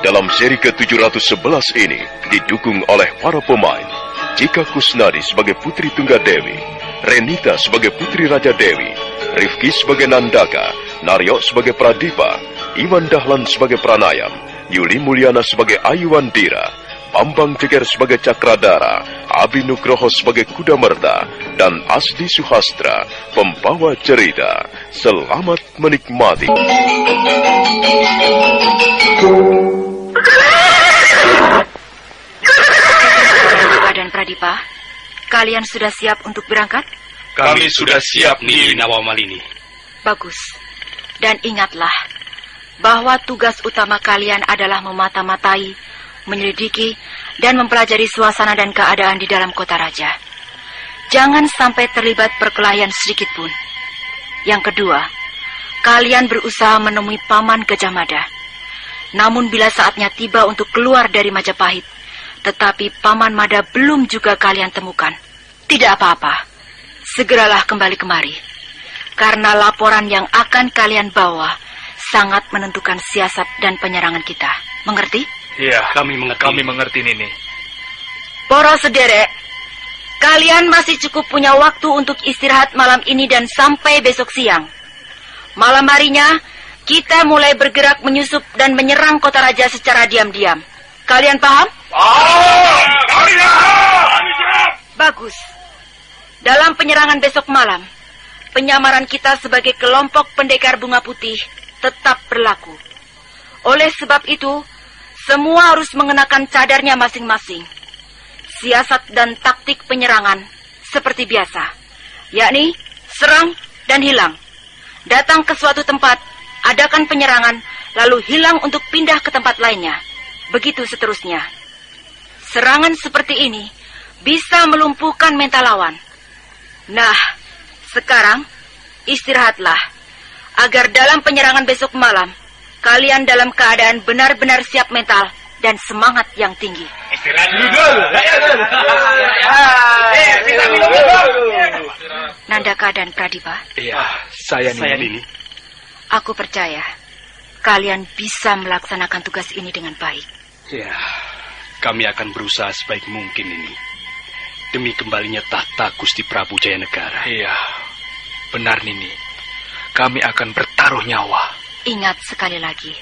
dalam seri ke-711 ini didukung oleh para pemain Cika Kusnadi sebagai Putri Tunggadewi, Renita sebagai Putri Raja Dewi, Rifki sebagai Nandaka, Naryo sebagai Pradipa, Iwan Dahlan sebagai Pranayam, Yuli Mulyana sebagai Ayuwandira, Bambang Jeger sebagai Cakradara, Abi Nugroho sebagai Kuda Merta, dan Asdi Suhastra, pembawa cerita. Selamat menikmati. Dan Pradipa, kalian sudah siap untuk berangkat? Kami sudah siap, Nini Nawamalini. Bagus. Dan ingatlah bahwa tugas utama kalian adalah memata-matai, menyelidiki, dan mempelajari suasana dan keadaan di dalam kota raja. Jangan sampai terlibat perkelahian sedikit pun. Yang kedua, kalian berusaha menemui Paman Gajah Mada. Namun bila saatnya tiba untuk keluar dari Majapahit, tetapi Paman Mada belum juga kalian temukan, tidak apa-apa. Segeralah kembali kemari. Karena laporan yang akan kalian bawa sangat menentukan siasat dan penyerangan kita. Mengerti? Iya, kami mengerti, Nini. Para sederek, kalian masih cukup punya waktu untuk istirahat malam ini dan sampai besok siang. Malam harinya, kita mulai bergerak menyusup dan menyerang kota raja secara diam-diam. Kalian paham? Bagus. Dalam penyerangan besok malam, penyamaran kita sebagai kelompok pendekar bunga putih tetap berlaku. Oleh sebab itu, semua harus mengenakan cadarnya masing-masing. Siasat dan taktik penyerangan seperti biasa, yakni serang dan hilang. Datang ke suatu tempat, adakan penyerangan, lalu hilang untuk pindah ke tempat lainnya. Begitu seterusnya. Serangan seperti ini bisa melumpuhkan mental lawan. Nah, sekarang istirahatlah, agar dalam penyerangan besok malam, kalian dalam keadaan benar-benar siap mental dan semangat yang tinggi. Istirahat dulu. Nandaka dan Pradipa. Iya, saya Nini. Aku percaya kalian bisa melaksanakan tugas ini dengan baik. Ya, kami akan berusaha sebaik mungkin ini. Demi kembalinya tahta Gusti Prabu Jayanegara. Iya, benar Nini. Kami akan bertaruh nyawa. Ingat sekali lagi,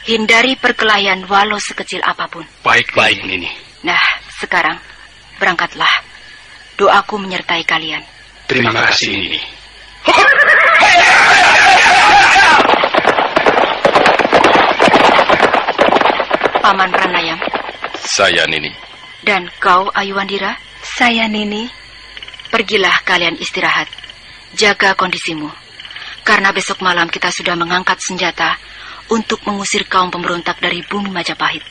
hindari perkelahian walau sekecil apapun. Baik Nini. Nah, sekarang berangkatlah. Doaku menyertai kalian. Terima kasih Nini. Paman Pranayam. Saya Nini. Dan kau Ayuwandira? Saya Nini. Pergilah kalian istirahat. Jaga kondisimu. Karena besok malam kita sudah mengangkat senjata untuk mengusir kaum pemberontak dari bumi Majapahit.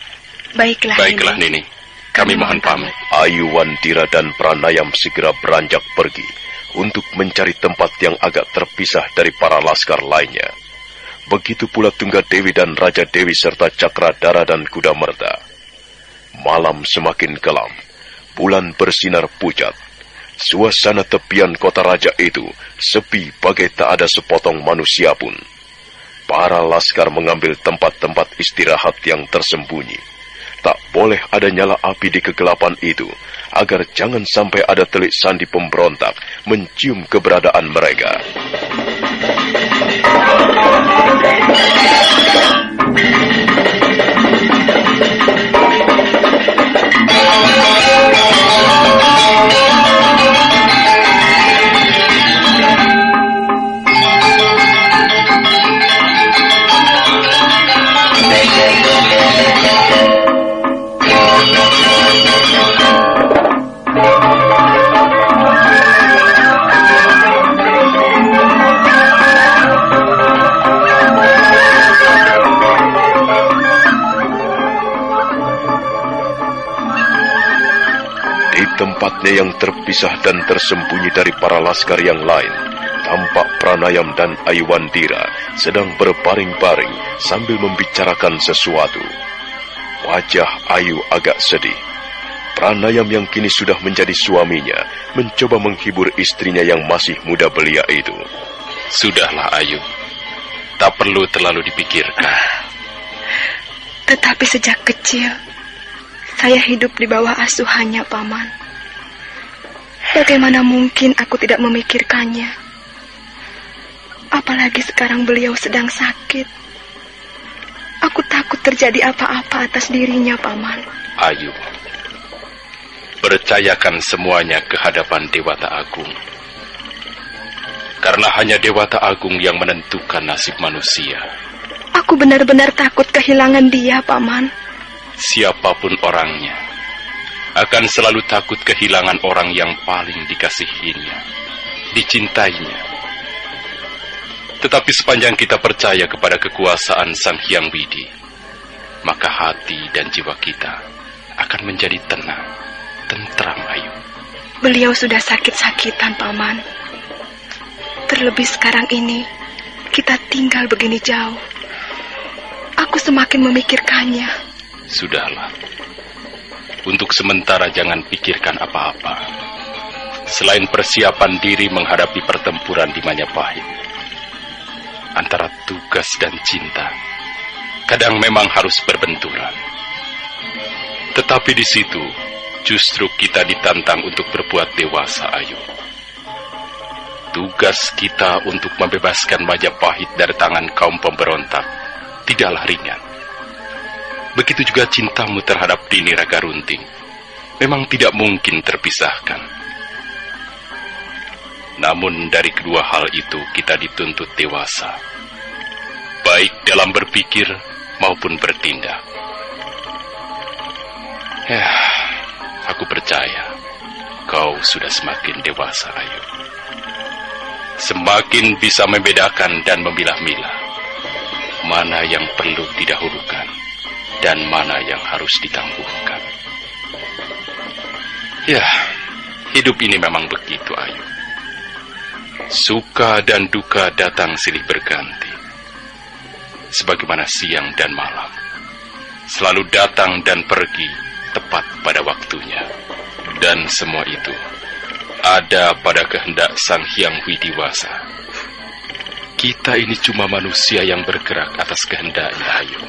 Baiklah Nini. Kami mohon pamit. Ayuwandira dan Pranayam segera beranjak pergi untuk mencari tempat yang agak terpisah dari para laskar lainnya. Begitu pula Tunggadewi dan Raja Dewi serta Cakradara dan Kuda Merta. Malam semakin kelam, bulan bersinar pucat. Suasana tepian kota raja itu sepi bagai tak ada sepotong manusia pun. Para laskar mengambil tempat-tempat istirahat yang tersembunyi. Tak boleh ada nyala api di kegelapan itu, agar jangan sampai ada telik sandi pemberontak mencium keberadaan mereka. Tempatnya yang terpisah dan tersembunyi dari para laskar yang lain, tampak Pranayam dan Ayuwandira sedang berbaring-baring sambil membicarakan sesuatu. Wajah Ayu agak sedih. Pranayam yang kini sudah menjadi suaminya mencoba menghibur istrinya yang masih muda belia itu. Sudahlah Ayu, tak perlu terlalu dipikirkan. Tetapi sejak kecil, saya hidup di bawah asuhannya, Paman. Bagaimana mungkin aku tidak memikirkannya? Apalagi sekarang beliau sedang sakit. Aku takut terjadi apa-apa atas dirinya, Paman. Ayu, percayakan semuanya ke hadapan Dewata Agung. Karena hanya Dewata Agung yang menentukan nasib manusia. Aku benar-benar takut kehilangan dia, Paman. Siapapun orangnya akan selalu takut kehilangan orang yang paling dikasihinya, dicintainya. Tetapi sepanjang kita percaya kepada kekuasaan Sang Hyang Widi, maka hati dan jiwa kita akan menjadi tenang, tentram, Ayu. Beliau sudah sakit-sakitan, Paman. Terlebih sekarang ini, kita tinggal begini jauh. Aku semakin memikirkannya. Sudahlah. Untuk sementara jangan pikirkan apa-apa. Selain persiapan diri menghadapi pertempuran di Majapahit. Antara tugas dan cinta, kadang memang harus berbenturan. Tetapi di situ, justru kita ditantang untuk berbuat dewasa, Ayu. Tugas kita untuk membebaskan Majapahit dari tangan kaum pemberontak tidaklah ringan. Begitu juga cintamu terhadap Dini Ragarunting memang tidak mungkin terpisahkan. Namun dari kedua hal itu kita dituntut dewasa, baik dalam berpikir maupun bertindak. Aku percaya kau sudah semakin dewasa, Ayu. Semakin bisa membedakan dan memilah-milah mana yang perlu didahulukan dan mana yang harus ditangguhkan. Ya, hidup ini memang begitu, Ayu. Suka dan duka datang silih berganti. Sebagaimana siang dan malam, selalu datang dan pergi tepat pada waktunya. Dan semua itu ada pada kehendak Sang Hyang Widiwasa. Kita ini cuma manusia yang bergerak atas kehendaknya, Ayu.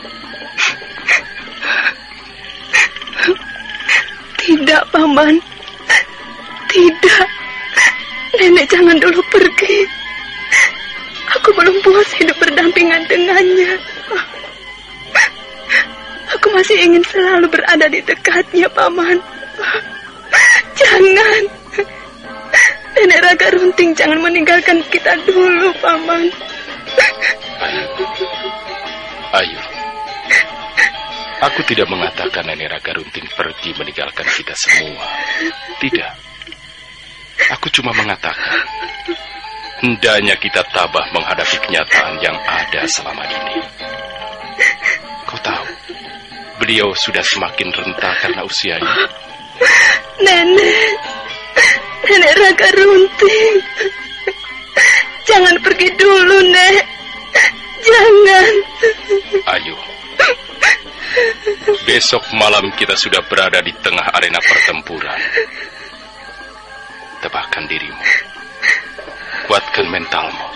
Tidak, Paman. Tidak. Nenek jangan dulu pergi. Aku belum puas hidup berdampingan dengannya. Aku masih ingin selalu berada di dekatnya, Paman. Jangan. Nenek Ragarunting jangan meninggalkan kita dulu, Paman. Ayu. Aku tidak mengatakan Nenek Ragarunting pergi meninggalkan kita semua. Tidak. Aku cuma mengatakan hendaknya kita tabah menghadapi kenyataan yang ada selama ini. Kau tahu, beliau sudah semakin renta karena usianya. Nenek Ragarunting, jangan pergi dulu, Nek. Jangan. Ayu, besok malam kita sudah berada di tengah arena pertempuran. Tebakkan dirimu, kuatkan mentalmu.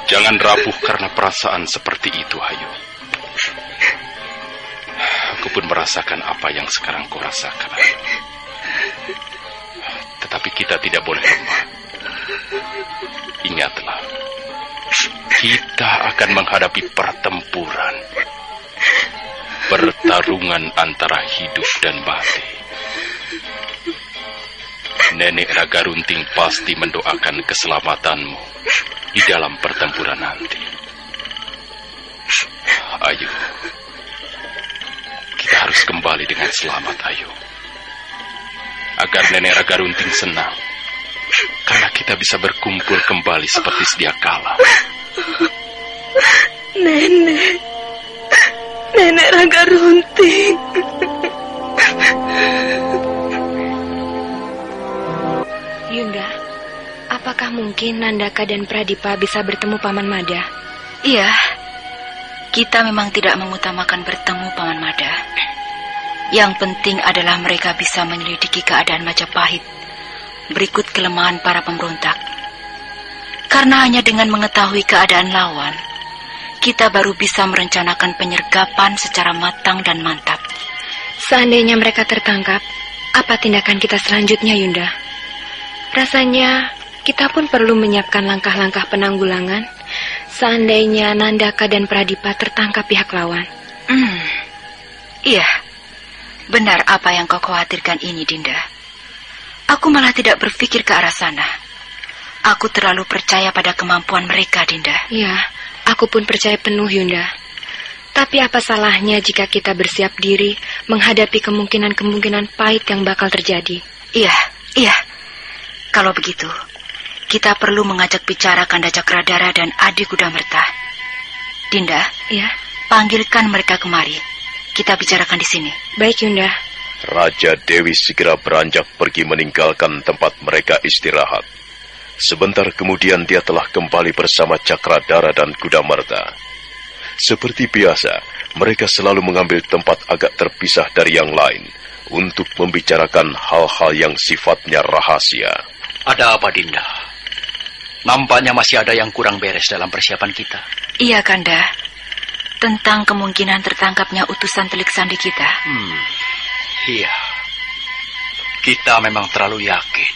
Jangan rapuh karena perasaan seperti itu, Ayu. Aku pun merasakan apa yang sekarang kau rasakan, Ayu. Tetapi kita tidak boleh lemah. Ingatlah, kita akan menghadapi pertempuran. Pertarungan antara hidup dan mati. Nenek Ragarunting pasti mendoakan keselamatanmu di dalam pertempuran nanti. Ayu, kita harus kembali dengan selamat, Ayu. Agar Nenek Ragarunting senang, karena kita bisa berkumpul kembali seperti sedia kala. Nenek Ragarunting. Yunda, apakah mungkin Nandaka dan Pradipa bisa bertemu Paman Mada? Iya, kita memang tidak mengutamakan bertemu Paman Mada. Yang penting adalah mereka bisa menyelidiki keadaan Majapahit berikut kelemahan para pemberontak. Karena hanya dengan mengetahui keadaan lawan, kita baru bisa merencanakan penyergapan secara matang dan mantap. Seandainya mereka tertangkap, apa tindakan kita selanjutnya, Yunda? Rasanya kita pun perlu menyiapkan langkah-langkah penanggulangan seandainya Nandaka dan Pradipa tertangkap pihak lawan. Iya, benar apa yang kau khawatirkan ini, Dinda. Aku malah tidak berpikir ke arah sana. Aku terlalu percaya pada kemampuan mereka, Dinda. Iya, aku pun percaya penuh, Yunda. Tapi apa salahnya jika kita bersiap diri menghadapi kemungkinan-kemungkinan pahit yang bakal terjadi? Iya. Kalau begitu, kita perlu mengajak bicara Kanda Cakradara dan Adi Kudamerta. Dinda, ya, panggilkan mereka kemari. Kita bicarakan di sini. Baik, Yunda. Raja Dewi segera beranjak pergi meninggalkan tempat mereka istirahat. Sebentar kemudian dia telah kembali bersama Cakradara dan Kudamerta. Seperti biasa, mereka selalu mengambil tempat agak terpisah dari yang lain untuk membicarakan hal-hal yang sifatnya rahasia. Ada apa, Dinda? Nampaknya masih ada yang kurang beres dalam persiapan kita. Iya, Kanda. Tentang kemungkinan tertangkapnya utusan Telik Sandi kita. Iya. Kita memang terlalu yakin.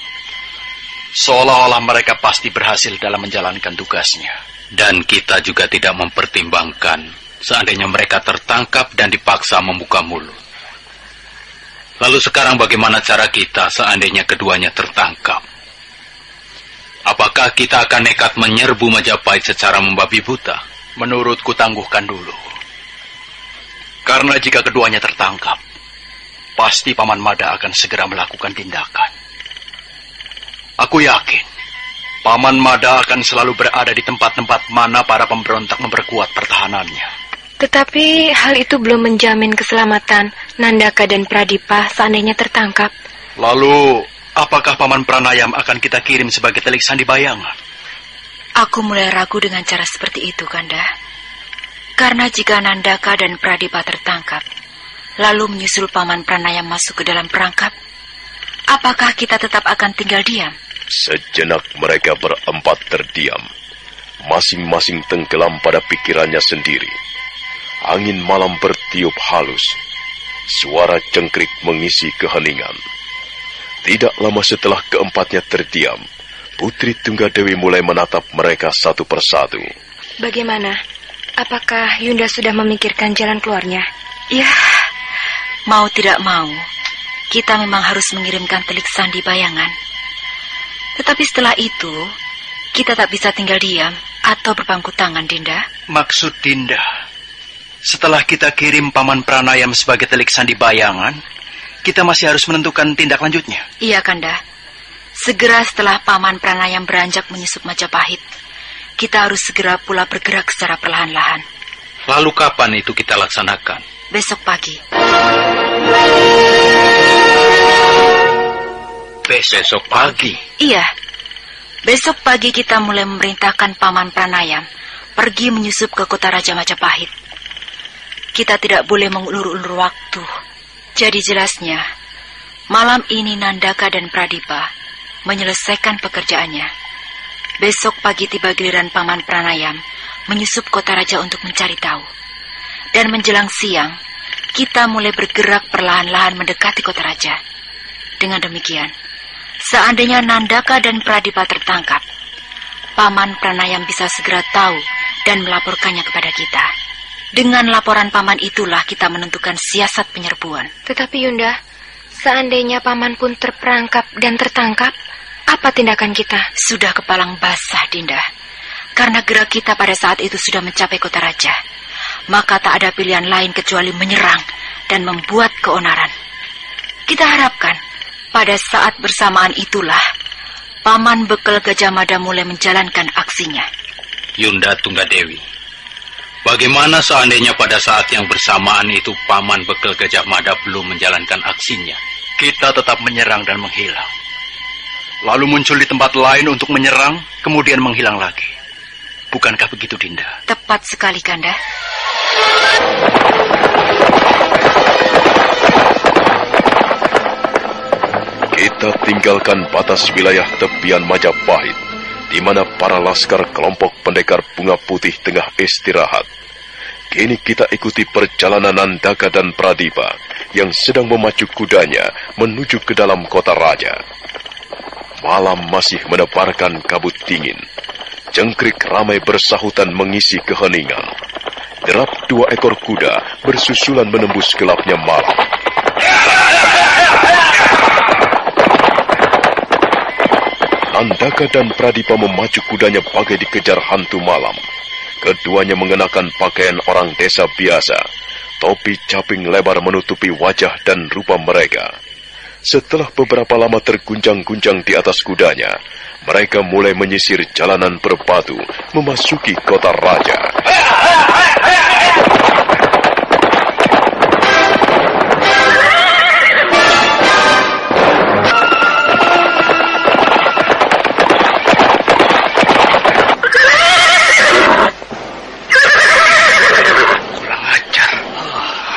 Seolah-olah mereka pasti berhasil dalam menjalankan tugasnya. Dan kita juga tidak mempertimbangkan seandainya mereka tertangkap dan dipaksa membuka mulut. Lalu sekarang bagaimana cara kita seandainya keduanya tertangkap? Apakah kita akan nekat menyerbu Majapahit secara membabi buta? Menurutku tangguhkan dulu. Karena jika keduanya tertangkap, pasti Paman Mada akan segera melakukan tindakan. Aku yakin Paman Mada akan selalu berada di tempat-tempat mana para pemberontak memperkuat pertahanannya. Tetapi hal itu belum menjamin keselamatan Nandaka dan Pradipa seandainya tertangkap. Lalu, apakah Paman Pranayam akan kita kirim sebagai Telik Sandi bayangan? Aku mulai ragu dengan cara seperti itu, Kanda. Karena jika Nandaka dan Pradipa tertangkap, lalu menyusul Paman Pranayam masuk ke dalam perangkap, apakah kita tetap akan tinggal diam? Sejenak mereka berempat terdiam. Masing-masing tenggelam pada pikirannya sendiri. Angin malam bertiup halus. Suara cengkrik mengisi keheningan. Tidak lama setelah keempatnya terdiam, Putri Tunggadewi mulai menatap mereka satu persatu. Bagaimana? Apakah Yunda sudah memikirkan jalan keluarnya? Ya, mau tidak mau, kita memang harus mengirimkan Telik Sandi bayangan. Tetapi setelah itu, kita tak bisa tinggal diam atau berpangku tangan, Dinda. Maksud Dinda, setelah kita kirim Paman Pranayam sebagai Telik Sandi bayangan, kita masih harus menentukan tindak lanjutnya. Iya, Kanda. Segera setelah Paman Pranayam beranjak menyusup Majapahit, kita harus segera pula bergerak secara perlahan-lahan. Lalu kapan itu kita laksanakan? Besok pagi. Besok pagi? Iya. Besok pagi kita mulai memerintahkan Paman Pranayam pergi menyusup ke kota Raja Majapahit. Kita tidak boleh mengulur-ulur waktu. Jadi jelasnya, malam ini Nandaka dan Pradipa menyelesaikan pekerjaannya. Besok pagi tiba giliran Paman Pranayam menyusup kota raja untuk mencari tahu. Dan menjelang siang, kita mulai bergerak perlahan-lahan mendekati kota raja. Dengan demikian, seandainya Nandaka dan Pradipa tertangkap, Paman Pranayam bisa segera tahu dan melaporkannya kepada kita. Dengan laporan Paman itulah kita menentukan siasat penyerbuan. Tetapi Yunda, seandainya Paman pun terperangkap dan tertangkap, apa tindakan kita? Sudah kepalang basah, Dinda. Karena gerak kita pada saat itu sudah mencapai kota raja. Maka tak ada pilihan lain kecuali menyerang dan membuat keonaran. Kita harapkan pada saat bersamaan itulah Paman Bekel Gajah Mada mulai menjalankan aksinya. Yunda Tunggadewi, bagaimana seandainya pada saat yang bersamaan itu Paman Bekel Gajah Mada belum menjalankan aksinya? Kita tetap menyerang dan menghilang. Lalu muncul di tempat lain untuk menyerang, kemudian menghilang lagi. Bukankah begitu, Dinda? Tepat sekali, Kanda. Kita tinggalkan batas wilayah tepian Majapahit di mana para laskar kelompok pendekar bunga putih tengah istirahat. Kini kita ikuti perjalanan Nandaka dan Pradipa yang sedang memacu kudanya menuju ke dalam kota raja. Malam masih menebarkan kabut dingin. Jengkrik ramai bersahutan mengisi keheningan. Derap 2 ekor kuda bersusulan menembus gelapnya malam. Nandaka dan Pradipa memacu kudanya bagai dikejar hantu malam. Keduanya mengenakan pakaian orang desa biasa. Topi caping lebar menutupi wajah dan rupa mereka. Setelah beberapa lama terguncang-guncang di atas kudanya, mereka mulai menyisir jalanan berbatu memasuki kota raja.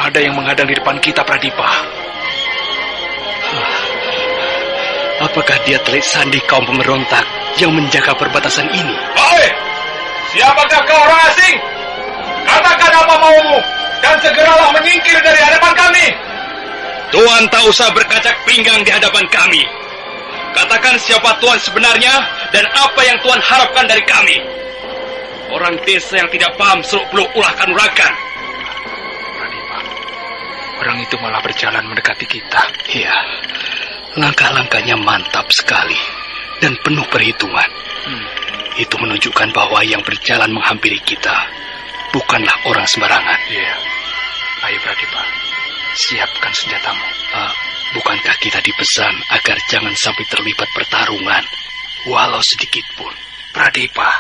Ada yang menghadang di depan kita, Pradipa. Apakah dia telik sandi kaum pemberontak yang menjaga perbatasan ini? Hei! Siapakah kau orang asing? Katakan apa maumu dan segeralah menyingkir dari hadapan kami. Tuan tak usah berkacak pinggang di hadapan kami. Katakan siapa Tuan sebenarnya dan apa yang Tuan harapkan dari kami. Orang desa yang tidak paham seluk-beluk ulah kanuragan. Orang itu malah berjalan mendekati kita. Iya, langkah-langkahnya mantap sekali dan penuh perhitungan. Itu menunjukkan bahwa yang berjalan menghampiri kita bukanlah orang sembarangan. Iya. Ayo Pradipa, siapkan senjatamu. Bukankah kita dipesan agar jangan sampai terlibat pertarungan, walau sedikit pun? Pradipa,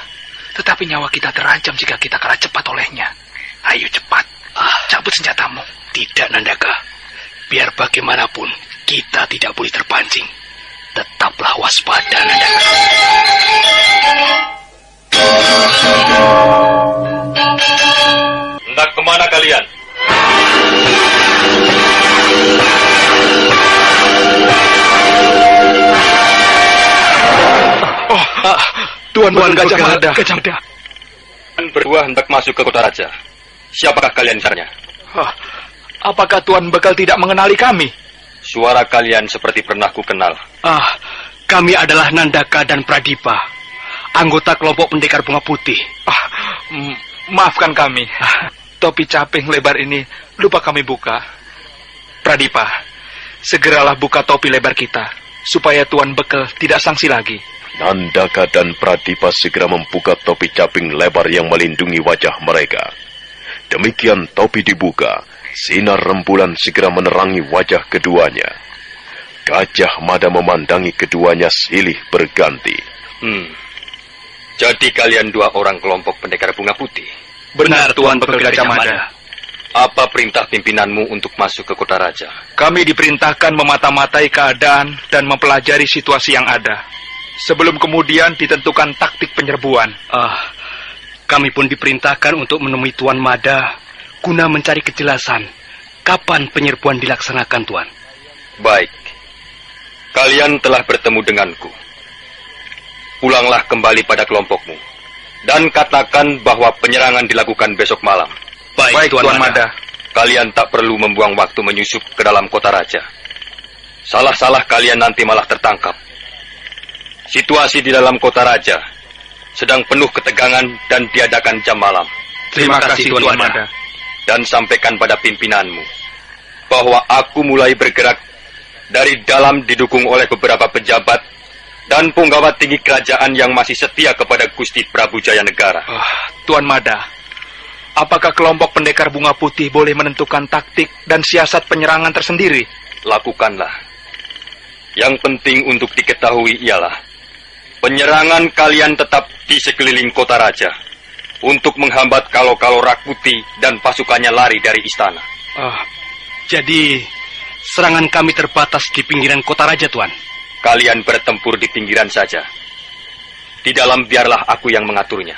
tetapi nyawa kita terancam jika kita kalah cepat olehnya. Ayo cepat, cabut senjatamu. Tidak, Nandaka. Biar bagaimanapun, kita tidak boleh terpancing. Tetaplah waspada, Nandaka. Hendak kemana kalian? Tuan Gajah Mada. Berdua hendak masuk ke kota raja. Siapakah kalian sebenarnya? Apakah Tuan Bekal tidak mengenali kami? Suara kalian seperti pernah ku kenal. Kami adalah Nandaka dan Pradipa, anggota kelompok pendekar bunga putih. Maafkan kami. Topi caping lebar ini lupa kami buka. Pradipa, segeralah buka topi lebar kita, supaya Tuan Bekal tidak sangsi lagi. Nandaka dan Pradipa segera membuka topi caping lebar yang melindungi wajah mereka. Demikian topi dibuka, sinar rembulan segera menerangi wajah keduanya. Gajah Mada memandangi keduanya silih berganti. Jadi kalian 2 orang kelompok pendekar bunga putih? Benar, Tuan Bekal Gajah Mada. Apa perintah pimpinanmu untuk masuk ke kota raja? Kami diperintahkan memata-matai keadaan dan mempelajari situasi yang ada. Sebelum kemudian ditentukan taktik penyerbuan. Kami pun diperintahkan untuk menemui Tuan Mada guna mencari kejelasan kapan penyerbuan dilaksanakan, Tuan. Baik. Kalian telah bertemu denganku. Pulanglah kembali pada kelompokmu dan katakan bahwa penyerangan dilakukan besok malam. Baik, Tuan Mada. Kalian tak perlu membuang waktu menyusup ke dalam kota raja. Salah-salah kalian nanti malah tertangkap. Situasi di dalam kota raja sedang penuh ketegangan dan diadakan jam malam. Terima kasih, Tuan Mada. Dan sampaikan pada pimpinanmu bahwa aku mulai bergerak dari dalam didukung oleh beberapa pejabat dan punggawa tinggi kerajaan yang masih setia kepada Gusti Prabu Jayanegara. Tuan Mada, apakah kelompok pendekar bunga putih boleh menentukan taktik dan siasat penyerangan tersendiri? Lakukanlah. Yang penting untuk diketahui ialah penyerangan kalian tetap di sekeliling kota raja untuk menghambat kalau-kalau Rakuti dan pasukannya lari dari istana. Jadi serangan kami terbatas di pinggiran kota raja, Tuan. Kalian bertempur di pinggiran saja. Di dalam biarlah aku yang mengaturnya.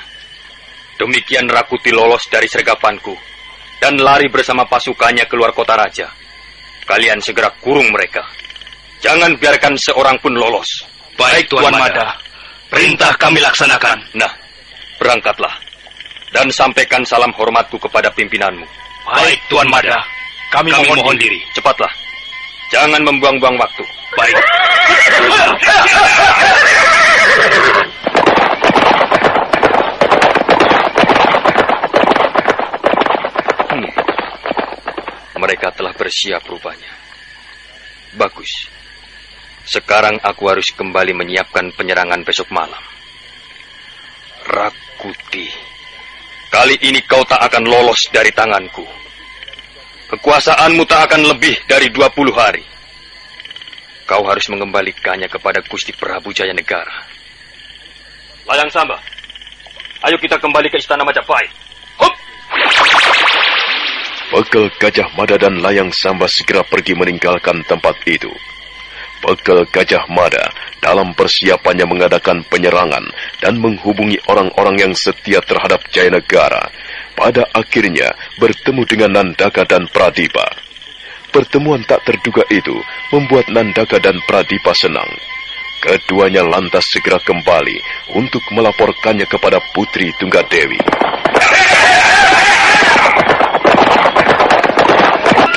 Demikian Rakuti lolos dari sergapanku dan lari bersama pasukannya keluar kota raja. Kalian segera kurung mereka. Jangan biarkan seorang pun lolos. Baik, Tuan Mada. Perintah kami laksanakan. Nah, berangkatlah. Dan sampaikan salam hormatku kepada pimpinanmu. Baik, Tuan Mada. Kami mohon diri. Cepatlah. Jangan membuang-buang waktu. Baik. Mereka telah bersiap rupanya. Bagus. Sekarang aku harus kembali menyiapkan penyerangan besok malam. Rakuti, kali ini kau tak akan lolos dari tanganku. Kekuasaanmu tak akan lebih dari 20 hari. Kau harus mengembalikannya kepada Gusti Prabu Jayanegara. Layang Samba, ayo kita kembali ke Istana Majapahit. Hup! Bekel Gajah Mada dan Layang Samba segera pergi meninggalkan tempat itu. Bekel Gajah Mada dalam persiapannya mengadakan penyerangan dan menghubungi orang-orang yang setia terhadap Jayanegara. Pada akhirnya bertemu dengan Nandaka dan Pradipa. Pertemuan tak terduga itu membuat Nandaka dan Pradipa senang. Keduanya lantas segera kembali untuk melaporkannya kepada Putri Tunggadewi.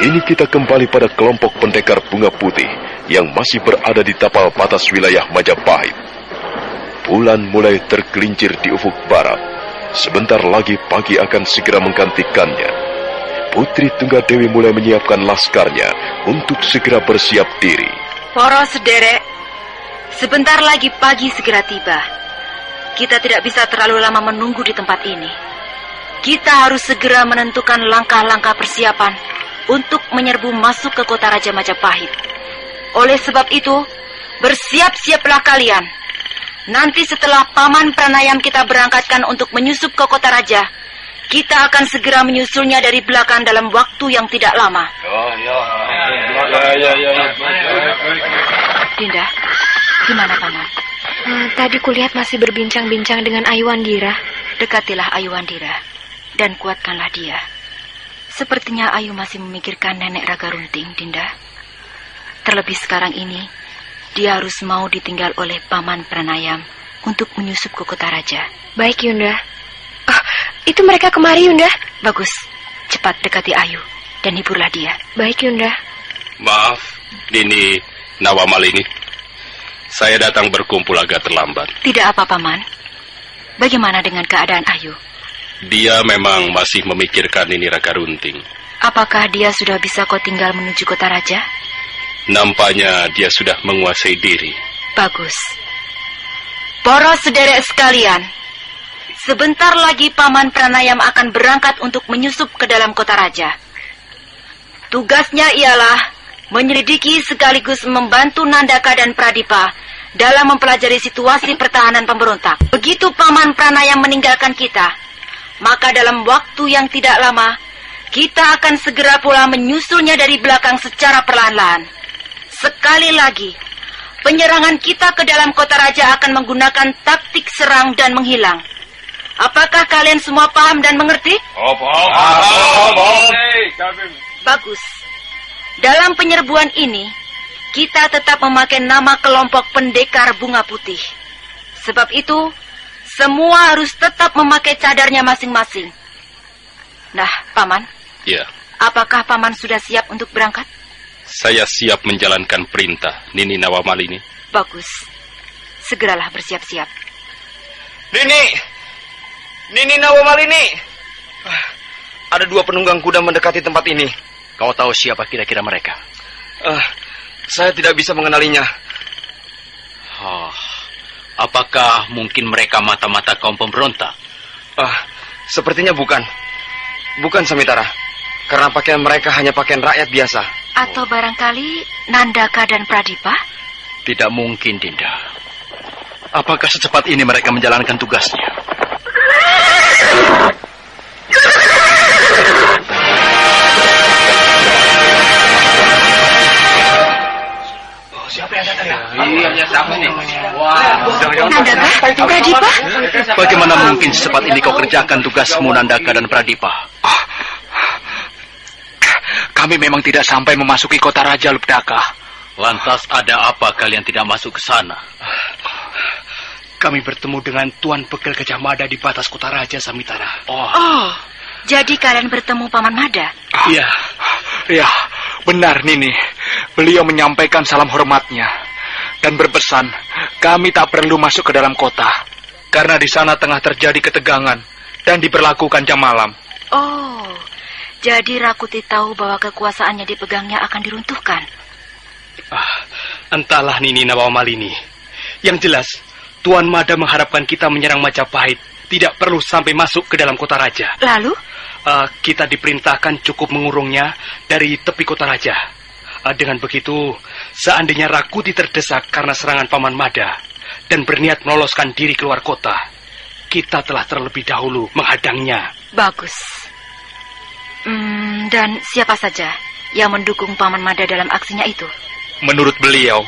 Kini kita kembali pada kelompok pendekar bunga putih yang masih berada di tapal batas wilayah Majapahit. Bulan mulai tergelincir di ufuk barat. Sebentar lagi pagi akan segera menggantikannya. Putri Tunggadewi mulai menyiapkan laskarnya untuk segera bersiap diri. Para sederek, sebentar lagi pagi segera tiba. Kita tidak bisa terlalu lama menunggu di tempat ini. Kita harus segera menentukan langkah-langkah persiapan untuk menyerbu masuk ke kota Raja Majapahit. Oleh sebab itu, bersiap-siaplah kalian. Nanti setelah Paman Pranayam kita berangkatkan untuk menyusup ke kota Raja, kita akan segera menyusulnya dari belakang dalam waktu yang tidak lama. Dinda, gimana Paman? Tadi kulihat masih berbincang-bincang dengan Ayu Wandira. Dekatilah Ayu Wandira dan kuatkanlah dia. Sepertinya Ayu masih memikirkan nenek Raga Runting, Dinda. Terlebih sekarang ini, dia harus mau ditinggal oleh Paman Pranayam untuk menyusup ke kota Raja. Baik, Yunda. Oh, itu mereka kemari, Yunda. Bagus. Cepat dekati Ayu dan hiburlah dia. Baik, Yunda. Maaf, Nini Nawamalini. Saya datang berkumpul agak terlambat. Tidak apa, Paman. Bagaimana dengan keadaan Ayu? Dia memang masih memikirkan Nini Raga Runting. Apakah dia sudah bisa kau tinggal menuju kota Raja? Nampaknya dia sudah menguasai diri. Bagus. Para sederek sekalian, sebentar lagi Paman Pranayam akan berangkat untuk menyusup ke dalam kota Raja. Tugasnya ialah menyelidiki sekaligus membantu Nandaka dan Pradipa dalam mempelajari situasi pertahanan pemberontak. Begitu Paman Pranayam meninggalkan kita, maka dalam waktu yang tidak lama, kita akan segera pula menyusulnya dari belakang secara perlahan-lahan. Sekali lagi, penyerangan kita ke dalam kota Raja akan menggunakan taktik serang dan menghilang. Apakah kalian semua paham dan mengerti? Bagus. Dalam penyerbuan ini, kita tetap memakai nama kelompok pendekar bunga putih. Sebab itu, semua harus tetap memakai cadarnya masing-masing. Nah, Paman. Ya. Apakah Paman sudah siap untuk berangkat? Saya siap menjalankan perintah Nini Nawamalini. Bagus. Segeralah bersiap-siap. Nini Nawamalini. Ada 2 penunggang kuda mendekati tempat ini. Kau tahu siapa kira-kira mereka? Saya tidak bisa mengenalinya. Apakah mungkin mereka mata-mata kaum pemberontak? Sepertinya bukan. Bukan, Samitara. Karena pakaian mereka hanya pakaian rakyat biasa. Atau barangkali Nandaka dan Pradipa? Tidak mungkin, Dinda. Apakah secepat ini mereka menjalankan tugasnya? Siapa yang datang ya? Siapa nih? Nandaka, Pradipa? Bagaimana mungkin secepat ini kau kerjakan tugasmu, Nandaka dan Pradipa? Kami memang tidak sampai memasuki kota Raja Lupdaka. Lantas ada apa kalian tidak masuk ke sana? kami bertemu dengan Tuan Bekel Gajah Mada di batas kota Raja Samitara. Oh, jadi kalian bertemu Paman Mada? Iya. Ya, benar Nini. Beliau menyampaikan salam hormatnya dan berpesan kami tak perlu masuk ke dalam kota karena di sana tengah terjadi ketegangan dan diberlakukan jam malam. Oh, jadi Rakuti tahu bahwa kekuasaannya dipegangnya akan diruntuhkan. Entahlah Nini Nawamalini. Yang jelas, Tuan Mada mengharapkan kita menyerang Majapahit tidak perlu sampai masuk ke dalam kota raja. Lalu? Kita diperintahkan cukup mengurungnya dari tepi kota raja. Dengan begitu, seandainya Rakuti terdesak karena serangan Paman Mada dan berniat meloloskan diri keluar kota, kita telah terlebih dahulu menghadangnya. Bagus. Dan siapa saja yang mendukung Paman Mada dalam aksinya itu? Menurut beliau,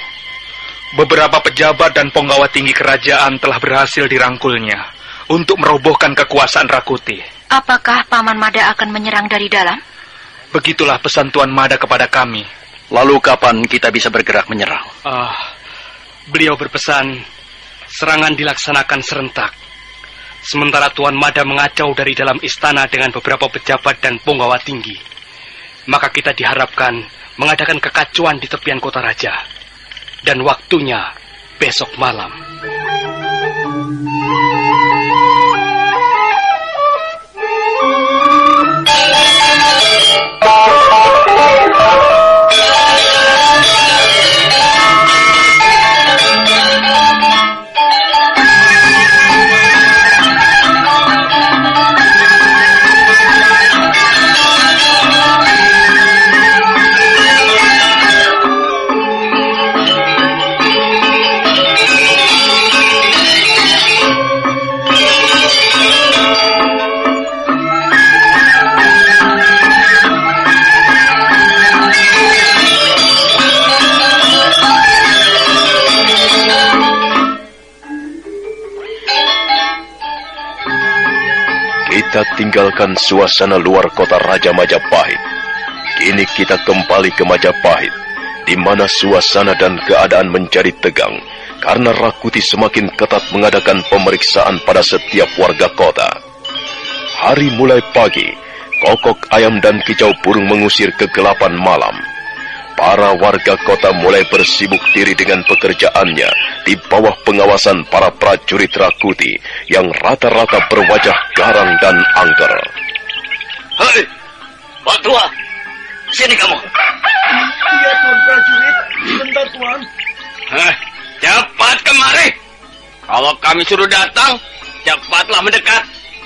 beberapa pejabat dan penggawa tinggi kerajaan telah berhasil dirangkulnya untuk merobohkan kekuasaan Rakuti. Apakah Paman Mada akan menyerang dari dalam? Begitulah pesan Tuan Mada kepada kami. Lalu kapan kita bisa bergerak menyerang? Beliau berpesan serangan dilaksanakan serentak. Sementara Tuan Mada mengacau dari dalam istana dengan beberapa pejabat dan penggawa tinggi. Maka kita diharapkan mengadakan kekacauan di tepian kota raja. Dan waktunya besok malam. Kita tinggalkan suasana luar kota Raja Majapahit. Kini kita kembali ke Majapahit, di mana suasana dan keadaan menjadi tegang karena Rakuti semakin ketat mengadakan pemeriksaan pada setiap warga kota. Hari mulai pagi, kokok ayam dan kicau burung mengusir kegelapan malam. Para warga kota mulai bersibuk diri dengan pekerjaannya di bawah pengawasan para prajurit Rakuti yang rata-rata berwajah garang dan angker. Hei, Pak Tua, sini kamu. Iya, Tuan prajurit. Sebentar, Tuan. Cepat kemari. Kalau kami suruh datang, cepatlah mendekat.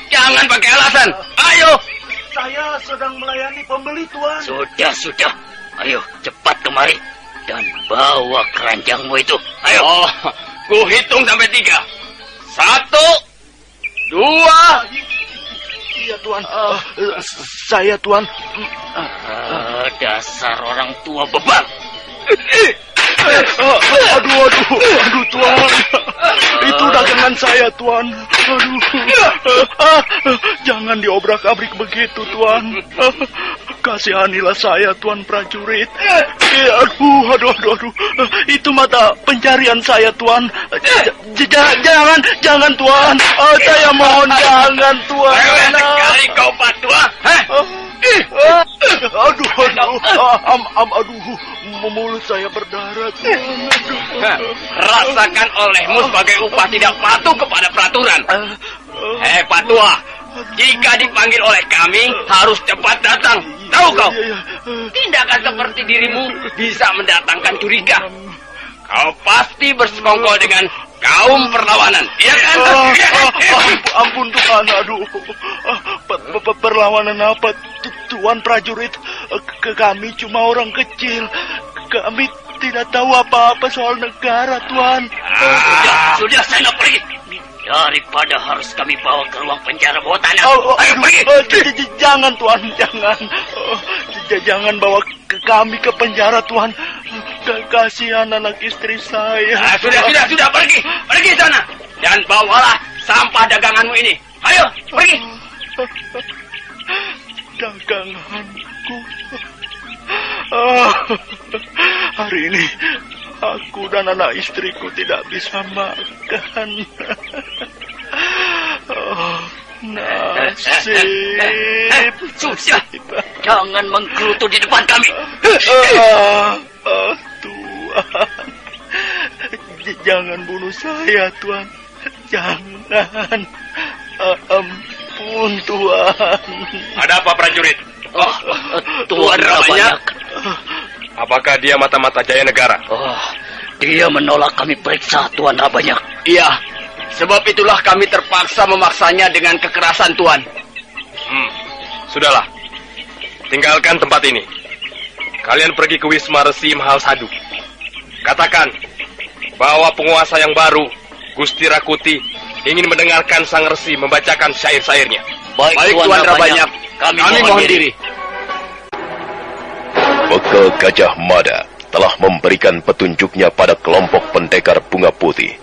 Jangan pakai alasan. Ayo. Saya sedang melayani pembeli, Tuan. Sudah. Ayo, cepat kemari. Dan bawa keranjangmu itu. Ayo. Ku hitung sampai 3. 1, 2. Iya, Tuan. Saya, Tuan. Dasar orang tua bebal. Aduh, Tuan. Itu dagangan saya, Tuan. Jangan diobrak-abrik begitu, Tuan. Kasihanilah saya, Tuan prajurit. Aduh. Itu mata pencarian saya, Tuan. Jangan, Tuan. Saya mohon, jangan, Tuan. Sekali kau Pak Tua. Aduh, mulut saya berdarah, Tuan. Rasakan olehmu sebagai upah tidak patuh kepada peraturan. Pak Tua, jika dipanggil oleh kami, harus cepat datang. Tahu kau? Tindakan seperti dirimu bisa mendatangkan curiga. Kau pasti bersekongkol dengan kaum perlawanan, iya kan? Ampun Tuan, aduh. Perlawanan apa, Tuan prajurit? Kami cuma orang kecil. Kami tidak tahu apa-apa soal negara, Tuan. Sudah sana pergi. Daripada harus kami bawa ke ruang penjara bawah tanah. Ayo pergi. Jangan, Tuan, jangan. Jangan bawa kami ke penjara, Tuan. Kasihan anak istri saya. Sudah, pergi. Pergi sana. Dan bawalah sampah daganganmu ini. Ayo, pergi. Daganganku. Hari ini Aku dan anak istriku tidak bisa makan. Oh, nasib. Sudah, jangan menggerutu di depan kami. Tuan, jangan bunuh saya, Tuan. Jangan. Ampun, Tuan. Ada apa, prajurit? Tuan Rabanyak. Apakah dia mata-mata Jaya Negara? Dia menolak kami periksa, Tuan Rabanyak. Iya, sebab itulah kami terpaksa memaksanya dengan kekerasan, Tuan. Sudahlah. Tinggalkan tempat ini. Kalian pergi ke Wisma Resi Mahal Sadu. Katakan bahwa penguasa yang baru, Gusti Rakuti, ingin mendengarkan sang resi membacakan syair-syairnya. Baik Tuan Rabanyak. Kami mohon diri. Bekal Gajah Mada telah memberikan petunjuknya pada kelompok pendekar Bunga Putih.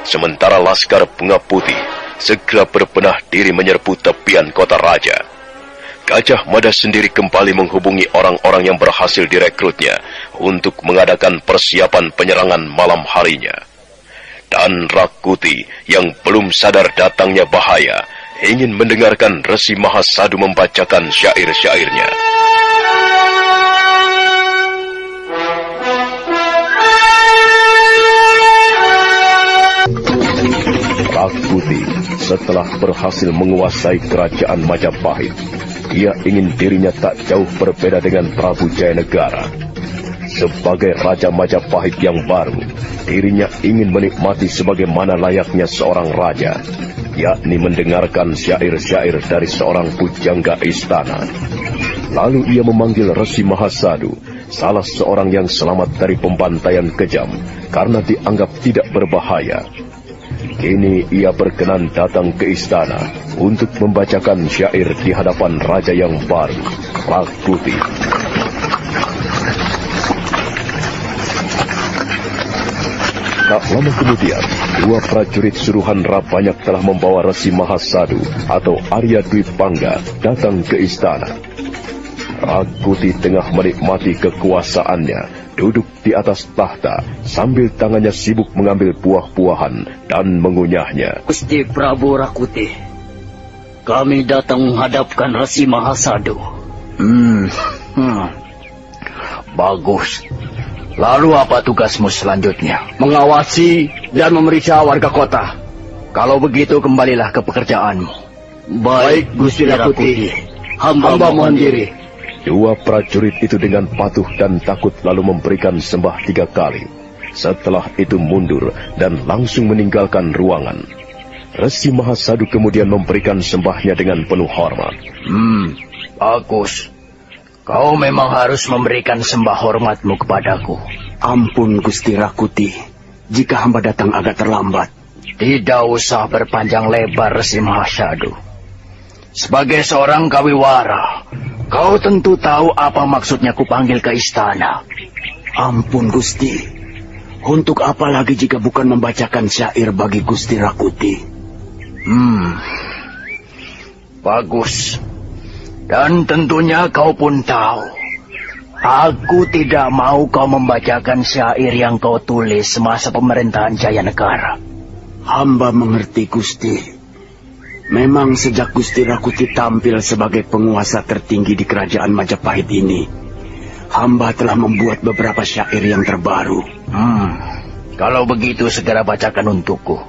Sementara Laskar Bunga Putih segera berbenah diri menyerbu tepian kota raja. Gajah Mada sendiri kembali menghubungi orang-orang yang berhasil direkrutnya untuk mengadakan persiapan penyerangan malam harinya. Dan Rakuti yang belum sadar datangnya bahaya ingin mendengarkan Resi Mahasadu membacakan syair-syairnya. Rakuti setelah berhasil menguasai kerajaan Majapahit, ia ingin dirinya tak jauh berbeda dengan Prabu Jayanegara. Sebagai Raja Majapahit yang baru, dirinya ingin menikmati sebagaimana layaknya seorang raja, yakni mendengarkan syair-syair dari seorang pujangga istana. Lalu ia memanggil Resi Mahasadu, salah seorang yang selamat dari pembantaian kejam karena dianggap tidak berbahaya. Kini ia berkenan datang ke istana untuk membacakan syair di hadapan raja yang baru, Rakuti. Tak lama kemudian, dua prajurit suruhan Rabanyak telah membawa Resi Mahasadu atau Arya Dwi Pangga datang ke istana. Rakuti tengah menikmati kekuasaannya, duduk di atas tahta sambil tangannya sibuk mengambil buah-buahan dan mengunyahnya. Gusti Prabu Rakuti, kami datang menghadapkan Resi Mahasadu. Bagus. Lalu apa tugasmu selanjutnya? Mengawasi dan memeriksa warga kota. Kalau begitu kembalilah ke pekerjaanmu. Baik Gusti Rakuti. Hamba mohon diri. Dua prajurit itu dengan patuh dan takut lalu memberikan sembah 3 kali. Setelah itu mundur dan langsung meninggalkan ruangan. Resi Mahasadu kemudian memberikan sembahnya dengan penuh hormat. Bagus. Kau memang harus memberikan sembah hormatmu kepadaku. Ampun Gusti Rakuti, jika hamba datang agak terlambat. Tidak usah berpanjang lebar, Resi Mahasadu. Sebagai seorang kawiwara, kau tentu tahu apa maksudnya kupanggil ke istana. Ampun Gusti, untuk apa lagi jika bukan membacakan syair bagi Gusti Rakuti? Bagus. Dan tentunya kau pun tahu, aku tidak mau kau membacakan syair yang kau tulis semasa pemerintahan Jayanegara. Hamba mengerti Gusti. Memang sejak Gusti Rakuti tampil sebagai penguasa tertinggi di kerajaan Majapahit ini, hamba telah membuat beberapa syair yang terbaru. Kalau begitu segera bacakan untukku.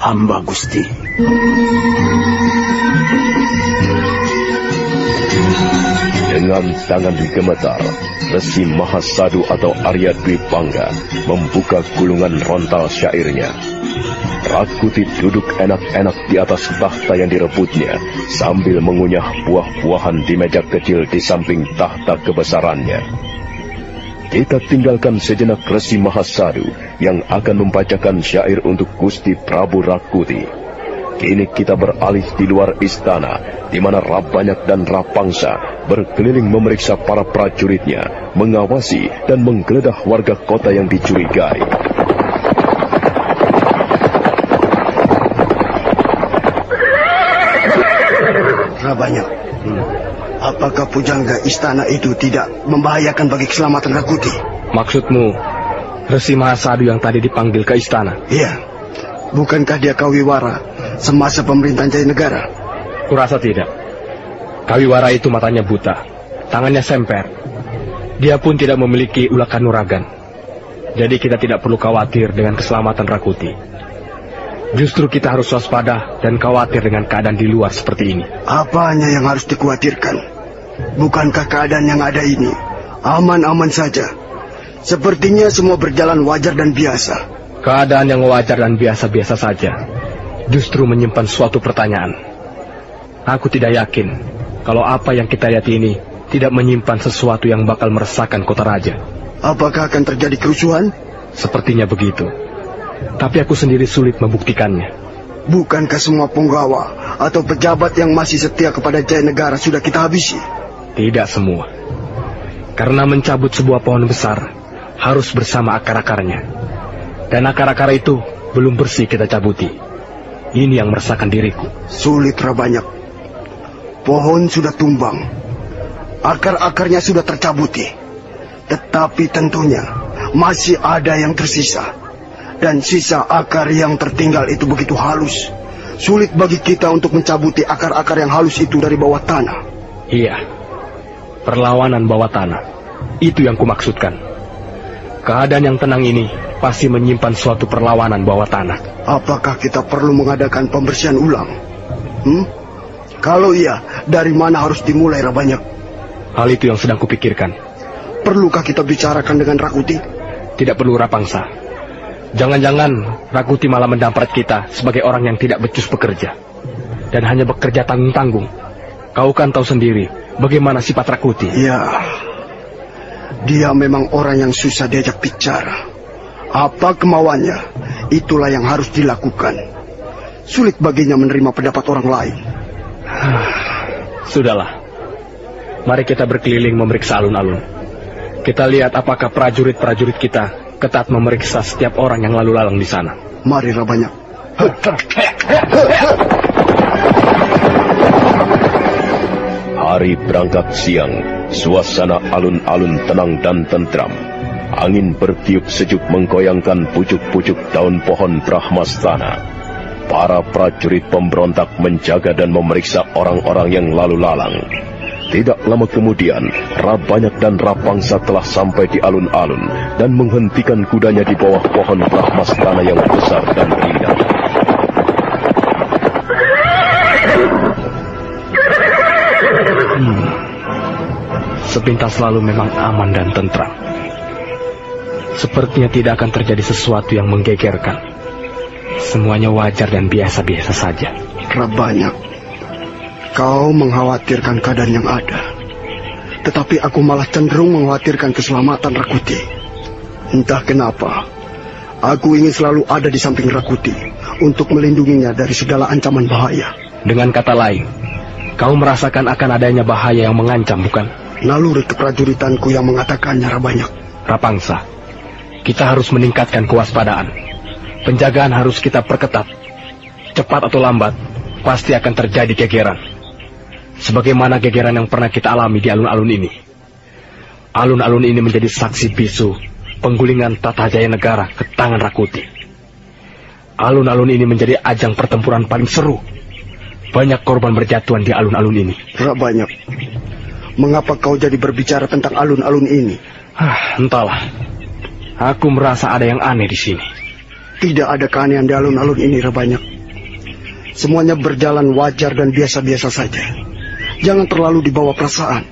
Hamba Gusti. Dengan tangan gemetar, Resi Mahasadu atau Arya Dwi Pangga membuka gulungan rontal syairnya. Rakuti duduk enak-enak di atas tahta yang direbutnya sambil mengunyah buah-buahan di meja kecil di samping tahta kebesarannya. Kita tinggalkan sejenak Resi Mahasadu yang akan membacakan syair untuk Gusti Prabu Rakuti. Kini kita beralih di luar istana, di mana Rabanyak dan Rapangsa berkeliling memeriksa para prajuritnya, mengawasi dan menggeledah warga kota yang dicurigai. Rabanyak, apakah pujangga istana itu tidak membahayakan bagi keselamatan Rakuti? Maksudmu, Resi Mahasadu yang tadi dipanggil ke istana? Iya. Bukankah dia Kawiwara semasa pemerintahan Jaya Negara? Kurasa tidak. Kawiwara itu matanya buta, tangannya semper. Dia pun tidak memiliki ula kanuragan. Jadi kita tidak perlu khawatir dengan keselamatan Rakuti. Justru kita harus waspada dan khawatir dengan keadaan di luar seperti ini. Apanya yang harus dikhawatirkan? Bukankah keadaan yang ada ini aman-aman saja? Sepertinya semua berjalan wajar dan biasa. Keadaan yang wajar dan biasa-biasa saja justru menyimpan suatu pertanyaan. Aku tidak yakin kalau apa yang kita lihat ini tidak menyimpan sesuatu yang bakal meresahkan kota raja. Apakah akan terjadi kerusuhan? Sepertinya begitu. Tapi aku sendiri sulit membuktikannya. Bukankah semua punggawa atau pejabat yang masih setia kepada Jaya Negara sudah kita habisi? Tidak semua. Karena mencabut sebuah pohon besar harus bersama akar-akarnya. Dan akar-akar itu belum bersih kita cabuti. Ini yang meresahkan diriku. Sulit Rabanyak. Pohon sudah tumbang. Akar-akarnya sudah tercabuti. Tetapi tentunya masih ada yang tersisa. Dan sisa akar yang tertinggal itu begitu halus. Sulit bagi kita untuk mencabuti akar-akar yang halus itu dari bawah tanah. Iya. Perlawanan bawah tanah. Itu yang kumaksudkan. Keadaan yang tenang ini pasti menyimpan suatu perlawanan bawah tanah. Apakah kita perlu mengadakan pembersihan ulang? Kalau iya, dari mana harus dimulai Rabanyak? Hal itu yang sedang kupikirkan. Perlukah kita bicarakan dengan Rakuti? Tidak perlu Rapangsa. Jangan-jangan Rakuti malah mendamprat kita sebagai orang yang tidak becus bekerja. Dan hanya bekerja tanggung-tanggung. Kau kan tahu sendiri bagaimana sifat Rakuti. Ya, dia memang orang yang susah diajak bicara. Apa kemauannya, itulah yang harus dilakukan. Sulit baginya menerima pendapat orang lain. Sudahlah. Mari kita berkeliling memeriksa alun-alun. Kita lihat apakah prajurit-prajurit kita ketat memeriksa setiap orang yang lalu lalang di sana. Mari Rabanyak. Hari berangkat siang, suasana alun-alun tenang dan tentram. Angin bertiup sejuk menggoyangkan pucuk-pucuk daun pohon Brahmastana. Para prajurit pemberontak menjaga dan memeriksa orang-orang yang lalu lalang. Tidak lama kemudian, Rabanyak dan Rapangsa telah sampai di alun-alun dan menghentikan kudanya di bawah pohon Brahmastana yang besar dan rindang. Sepintas lalu memang aman dan tentram. Sepertinya tidak akan terjadi sesuatu yang menggegerkan. Semuanya wajar dan biasa-biasa saja. Rabanyak, kau mengkhawatirkan keadaan yang ada. Tetapi aku malah cenderung mengkhawatirkan keselamatan Rakuti. Entah kenapa, aku ingin selalu ada di samping Rakuti untuk melindunginya dari segala ancaman bahaya. Dengan kata lain, kau merasakan akan adanya bahaya yang mengancam, bukan? Naluri keprajuritanku yang mengatakannya, Rabanyak. Rapangsa, kita harus meningkatkan kewaspadaan. Penjagaan harus kita perketat. Cepat atau lambat, pasti akan terjadi gegeran. Sebagaimana gegeran yang pernah kita alami di alun-alun ini. Alun-alun ini menjadi saksi bisu penggulingan tata jaya negara ke tangan Rakuti. Alun-alun ini menjadi ajang pertempuran paling seru. Banyak korban berjatuhan di alun-alun ini. Rabanyak, mengapa kau jadi berbicara tentang alun-alun ini? Entahlah. Aku merasa ada yang aneh di sini. Tidak ada keanehan di alun-alun ini, Rabanyak. Semuanya berjalan wajar dan biasa-biasa saja. Jangan terlalu dibawa perasaan.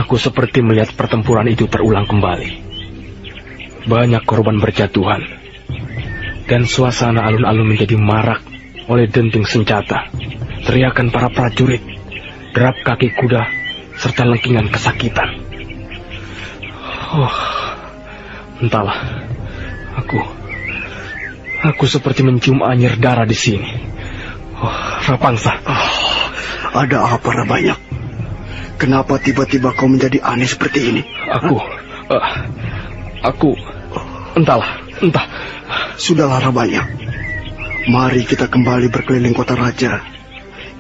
Aku seperti melihat pertempuran itu terulang kembali. Banyak korban berjatuhan. Dan suasana alun-alun menjadi marak oleh denting senjata, teriakan para prajurit, derap kaki kuda, serta lengkingan kesakitan. Entahlah. Aku seperti mencium anyir darah di sini. Rapangsa. Ada apa, Rabanyak? Kenapa tiba-tiba kau menjadi aneh seperti ini? Entah. Sudahlah, Rabanyak. Mari kita kembali berkeliling kota raja.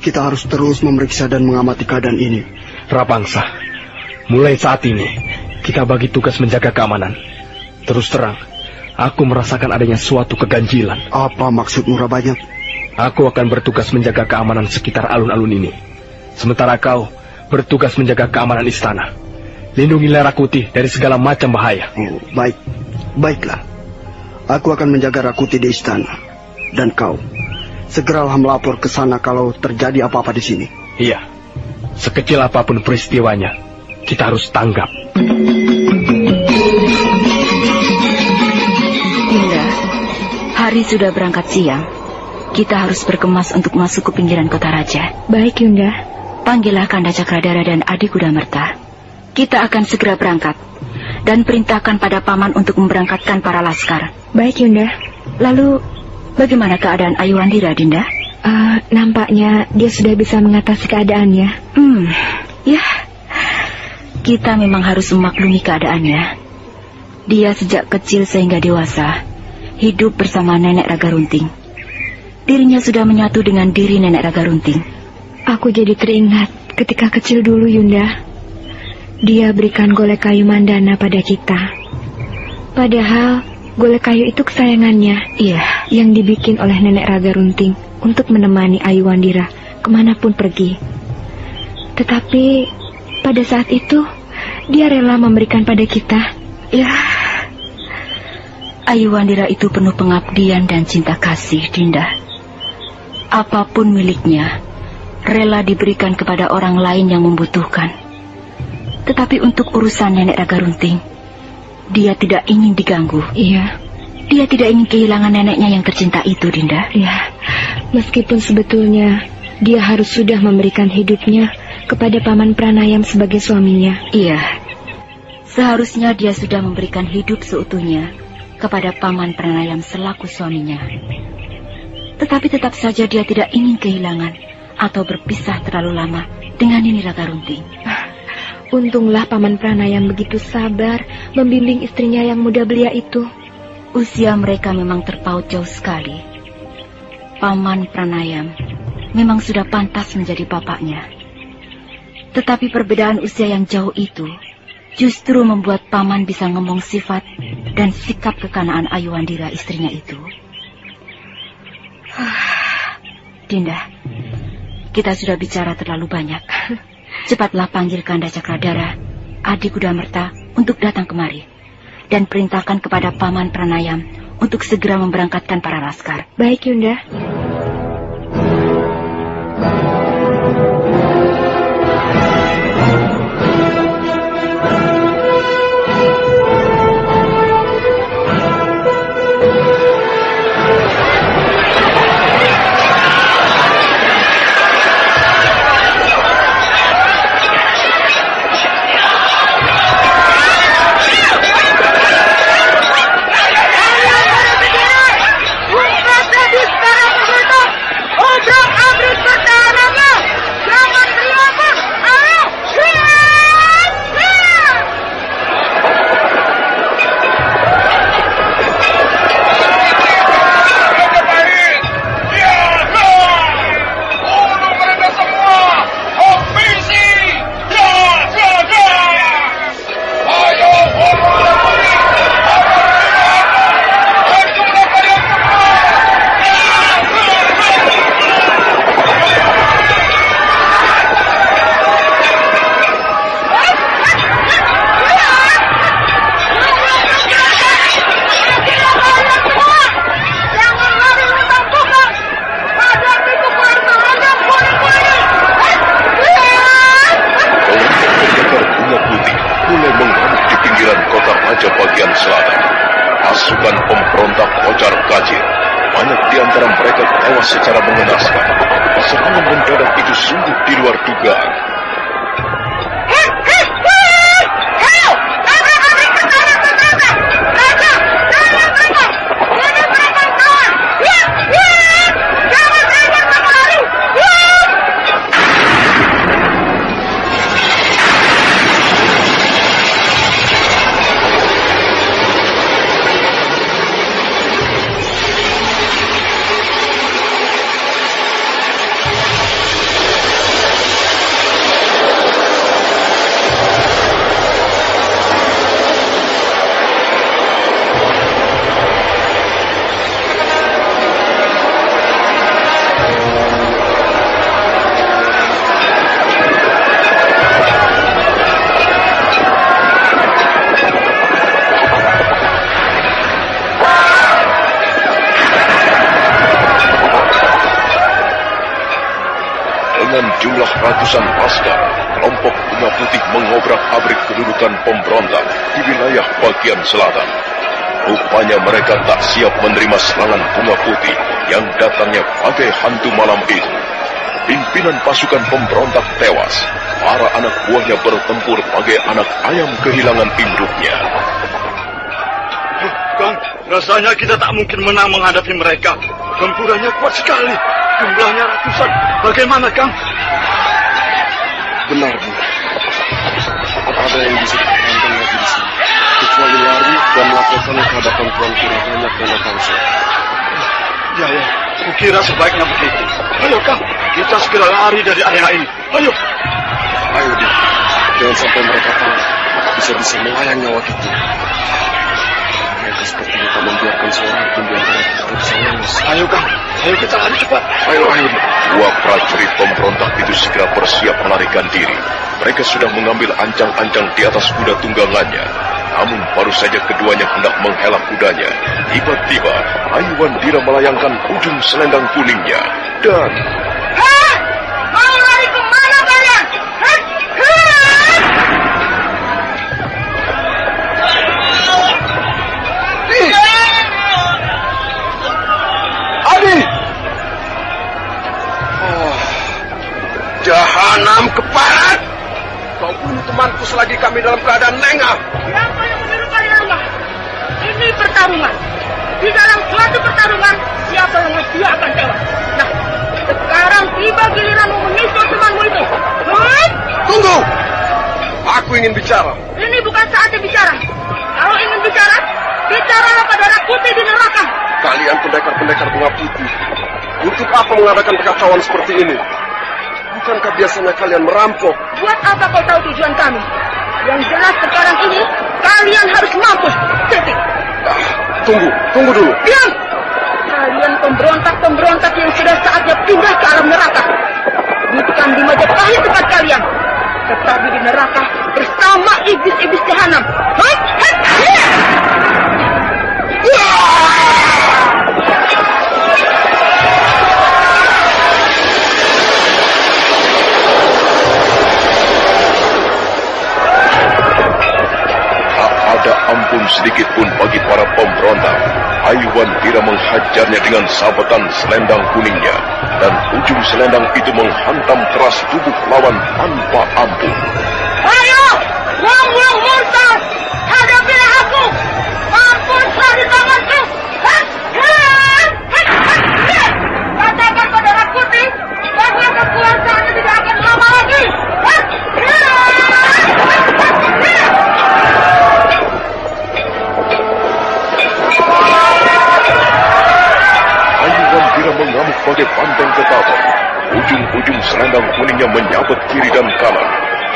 Kita harus terus memeriksa dan mengamati keadaan ini. Rapangsa, mulai saat ini kita bagi tugas menjaga keamanan. Terus terang, Aku merasakan adanya suatu keganjilan. Apa maksudmu, Rabanyak? Aku akan bertugas menjaga keamanan sekitar alun-alun ini. Sementara kau bertugas menjaga keamanan istana. Lindungilah Rakuti dari segala macam bahaya. Oh, baiklah. Aku akan menjaga Rakuti di istana. Dan kau, segeralah melapor ke sana kalau terjadi apa-apa di sini. Iya. Sekecil apapun peristiwanya, kita harus tanggap. Dinda, hari sudah berangkat siang. Kita harus berkemas untuk masuk ke pinggiran kota raja. Baik, Yunda. Panggillah Kanda Cakradara dan Adi Kudamerta. Kita akan segera berangkat. Dan perintahkan pada paman untuk memberangkatkan para laskar. Baik, Yunda. Lalu, bagaimana keadaan Ayuandira, Dinda? Nampaknya dia sudah bisa mengatasi keadaannya. Ya, kita memang harus memaklumi keadaannya. Dia sejak kecil sehingga dewasa hidup bersama Nenek Raga Runting. Dirinya sudah menyatu dengan diri Nenek Raga Runting. Aku jadi teringat ketika kecil dulu, Yunda. Dia berikan golek kayu mandana pada kita. Padahal golek kayu itu kesayangannya. Iya. Yang dibikin oleh Nenek Raga Runting untuk menemani Ayuandira kemanapun pergi. Tetapi pada saat itu dia rela memberikan pada kita. Ya, Ayuandira itu penuh pengabdian dan cinta kasih, Dinda. Apapun miliknya, rela diberikan kepada orang lain yang membutuhkan. Tetapi untuk urusan Nenek Raga Runting, dia tidak ingin diganggu. Iya. Dia tidak ingin kehilangan neneknya yang tercinta itu, Dinda. Iya. Meskipun sebetulnya dia harus sudah memberikan hidupnya kepada Paman Pranayam sebagai suaminya. Iya. Seharusnya dia sudah memberikan hidup seutuhnya kepada Paman Pranayam selaku suaminya. Tetapi tetap saja dia tidak ingin kehilangan atau berpisah terlalu lama dengan Nini Raga Runting. Untunglah Paman Pranayam begitu sabar membimbing istrinya yang muda belia itu. Usia mereka memang terpaut jauh sekali. Paman Pranayam memang sudah pantas menjadi bapaknya. Tetapi perbedaan usia yang jauh itu justru membuat Paman bisa ngomong sifat dan sikap kekanaan Ayuandira istrinya itu. Dinda, kita sudah bicara terlalu banyak. Cepatlah panggil Kanda Cakradara, Adi Kudamerta untuk datang kemari. Dan perintahkan kepada Paman Pranayam untuk segera memberangkatkan para laskar. Baik, Yunda. Dengan jumlah ratusan laskar, kelompok Bunga Putih mengobrak-abrik kedudukan pemberontak di wilayah bagian selatan. Rupanya mereka tak siap menerima serangan Bunga Putih yang datangnya bagai hantu malam itu. Pimpinan pasukan pemberontak tewas. Para anak buahnya bertempur bagai anak ayam kehilangan induknya. Kang, rasanya kita tak mungkin menang menghadapi mereka. Gempurannya kuat sekali. Jumlahnya ratusan. Bagaimana, Kang? Benar, Bu. Ada yang bisa ditekankan lagi di sini. Kecuali lari dan melaporkan ke hadapan Tuan Kuraganya dan Atangsa. Ya, kukira sebaiknya begitu. Ayo, Kang, kita segera lari dari area ini. Ayo. Ayo, Di. Jangan sampai mereka tahu. Bisa-bisa melayang nyawa kita. Mereka sepertinya tak membiarkan seorang pun di antara kita bisa lolos. Ayo, Kang. Ayo kita lari cepat. Ayo. Dua prajurit pemberontak itu segera bersiap melarikan diri. Mereka sudah mengambil ancang-ancang di atas kuda tunggangannya. Namun baru saja keduanya hendak menghela kudanya, tiba-tiba Ayu Wandira melayangkan ujung selendang kuningnya dan... Hah? Mau lari kemana kalian? Adi! Jahanam keparat! Kau bunuh temanku selagi kami dalam keadaan lengah. Siapa yang menyuruh kalian lemah? Ini pertarungan. Di dalam suatu pertarungan, siapa yang dia akan tewas. Nah, sekarang tiba giliranmu menyusul temanmu itu. Tunggu! Aku ingin bicara. Ini bukan saatnya bicara. Kalau ingin bicara, bicaralah pada Rakuti di neraka. Kalian pendekar-pendekar Bunga Putih, untuk apa mengadakan kekacauan seperti ini? Bukankah biasanya kalian merampok? Buat apa kau tahu tujuan kami? Yang jelas sekarang ini, kalian harus mampus. Titik. Tunggu dulu. Diam! Kalian pemberontak-pemberontak yang sudah saatnya pindah ke alam neraka. Bukan di Majapahit tempat kalian, tetapi di neraka bersama iblis-iblis jahanam. Ada ampun sedikit pun bagi para pemberontak. Ayu Wandira menghajarnya dengan sabetan selendang kuningnya, dan ujung selendang itu menghantam keras tubuh lawan tanpa ampun. Ayo, wong-wong murtad, hadapilah aku. Mampuslah di tanganku. Katakan pada Rakuti bahwa kekuasaannya tidak akan lama lagi. Ayu Wandira mengamuk bagai pandang ketapang. Ujung-ujung selendang kuningnya menyabet kiri dan kanan.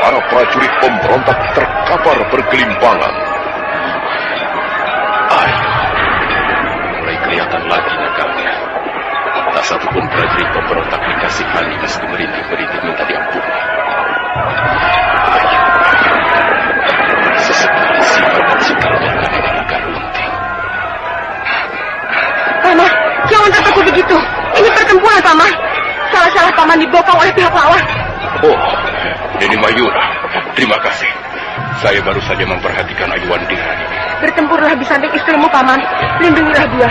Para prajurit pemberontak terkapar bergelimpangan. Ayo, mulai kelihatan lagi nakalnya. Tak satupun prajurit pemberontak dikasihani meski merintih-merintih minta diampuni. Ayo. Sesekali sikap-sikapnya akan runting. Paman, jangan takut begitu. Ini pertempuran, Paman. Salah-salah Paman dibokong oleh pihak lawan. Oh, Nini Mayura, terima kasih. Saya baru saja memperhatikan Ayu Wandira. Bertempurlah di samping istrimu, Paman. Lindungilah dia.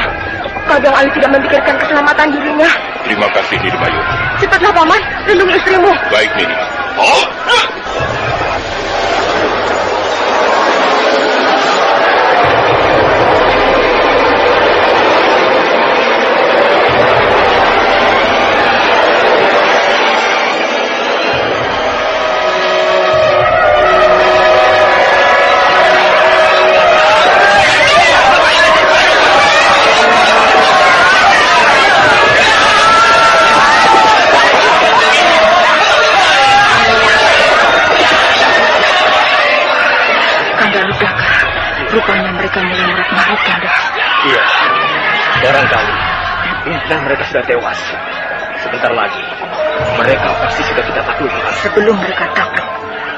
Kadang Ayu tidak memikirkan keselamatan dirinya. Terima kasih, Nini Mayura. Cepatlah, Paman. Lindungi istrimu. Baik, Nini. Rupanya mereka mulai merat-marat, Kanda. Iya, barangkali pimpinan mereka sudah tewas. Sebentar lagi, mereka pasti sudah kita taklukkan. Sebelum mereka takluk,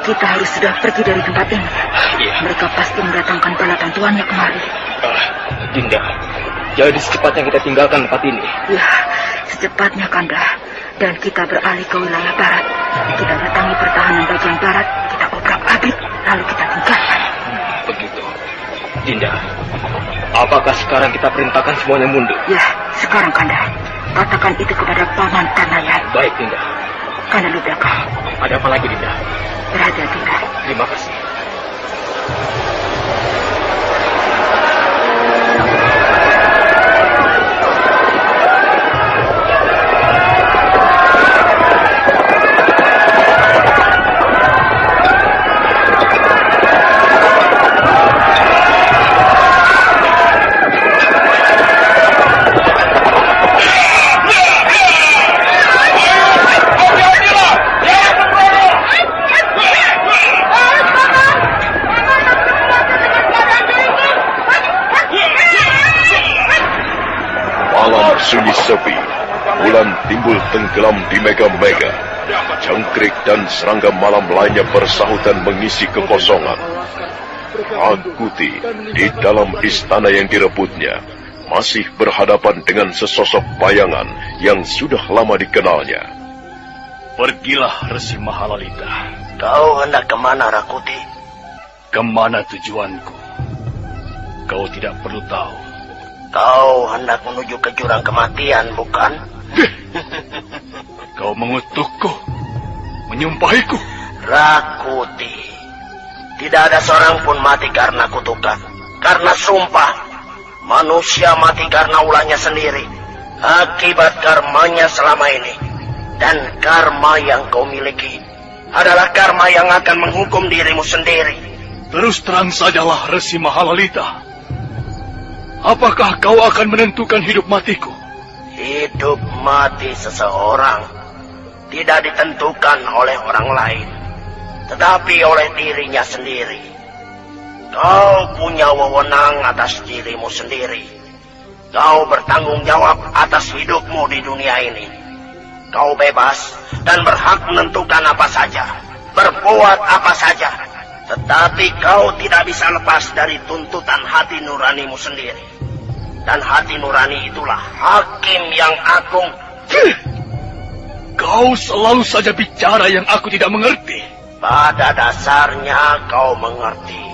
kita harus sudah pergi dari tempat ini. Iya. Mereka pasti mendatangkan bala bantuannya kemari. Dinda, jadi secepatnya kita tinggalkan tempat ini. Ya, secepatnya, Kanda. dan kita beralih ke wilayah barat. Kita datangi pertahanan bagian barat, kita obrak-abrik, lalu kita tinggalkan. Begitu. Dinda, apakah sekarang kita perintahkan semuanya mundur? Ya, sekarang Kanda. Katakan itu kepada Paman Tanayan. Baik, Dinda. Kanda di belakang. Ada apa lagi, Dinda? Berhati-hati, Dinda. Terima kasih. Sunyi sepi, bulan timbul tenggelam di mega-mega. Jangkrik dan serangga malam lainnya bersahutan mengisi kekosongan. Akuti di dalam istana yang direbutnya masih berhadapan dengan sesosok bayangan yang sudah lama dikenalnya. Pergilah Resi Mahalalita. Kau hendak kemana, Rakuti? Kemana tujuanku? Kau tidak perlu tahu. Kau hendak menuju ke jurang kematian, bukan? Kau mengutukku, menyumpahiku. Rakuti, tidak ada seorang pun mati karena kutukan, karena sumpah. Manusia mati karena ulahnya sendiri, akibat karmanya selama ini. Dan karma yang kau miliki adalah karma yang akan menghukum dirimu sendiri. Terus terang sajalah, Resi Mahalalita. Apakah kau akan menentukan hidup matiku? Hidup mati seseorang tidak ditentukan oleh orang lain, tetapi oleh dirinya sendiri. Kau punya wewenang atas dirimu sendiri. Kau bertanggung jawab atas hidupmu di dunia ini. Kau bebas dan berhak menentukan apa saja, berbuat apa saja. Tetapi kau tidak bisa lepas dari tuntutan hati nuranimu sendiri. Dan hati nurani itulah hakim yang agung. Kau selalu saja bicara yang aku tidak mengerti. Pada dasarnya kau mengerti.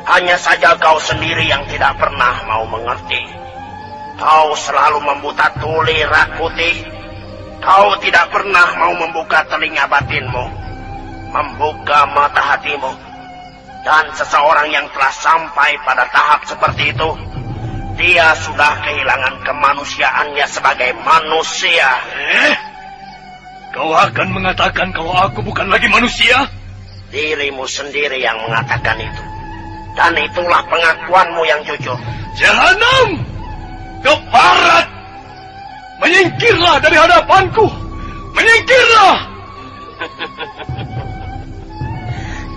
Hanya saja kau sendiri yang tidak pernah mau mengerti. Kau selalu membuta tuli, Rakuti. Kau tidak pernah mau membuka telinga batinmu, membuka mata hatimu. Dan seseorang yang telah sampai pada tahap seperti itu, dia sudah kehilangan kemanusiaannya sebagai manusia. Kau akan mengatakan kalau aku bukan lagi manusia? Dirimu sendiri yang mengatakan itu. Dan itulah pengakuanmu yang jujur. Jahanam! Ke barat! Menyingkirlah dari hadapanku! Menyingkirlah!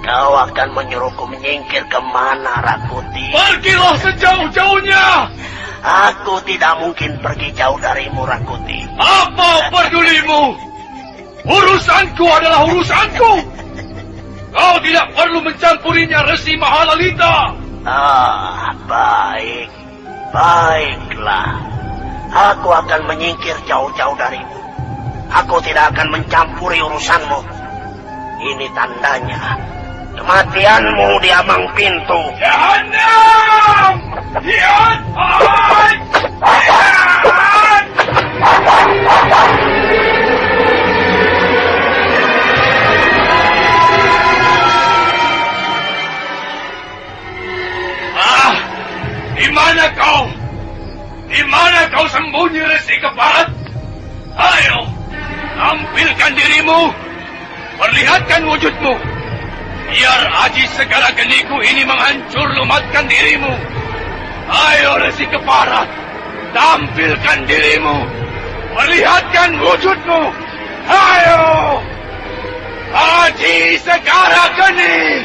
Kau akan menyuruhku menyingkir kemana, Rakuti? Pergilah sejauh-jauhnya! Aku tidak mungkin pergi jauh darimu, Rakuti. Apa pedulimu? Urusanku adalah urusanku! Kau tidak perlu mencampurinya, Resi Mahalalita! Baik. Baiklah. Aku akan menyingkir jauh-jauh darimu. Aku tidak akan mencampuri urusanmu. Ini tandanya kematianmu di ambang pintu. Jahanam! Lihat! Di mana kau? Di mana kau sembunyi, Resi Keparat? Ayo, tampilkan dirimu. Perlihatkan wujudmu. Biar aji segala geniku ini menghancur lumatkan dirimu. Ayo, Resi Keparat, tampilkan dirimu. Perlihatkan wujudmu. Ayo, aji segala geni.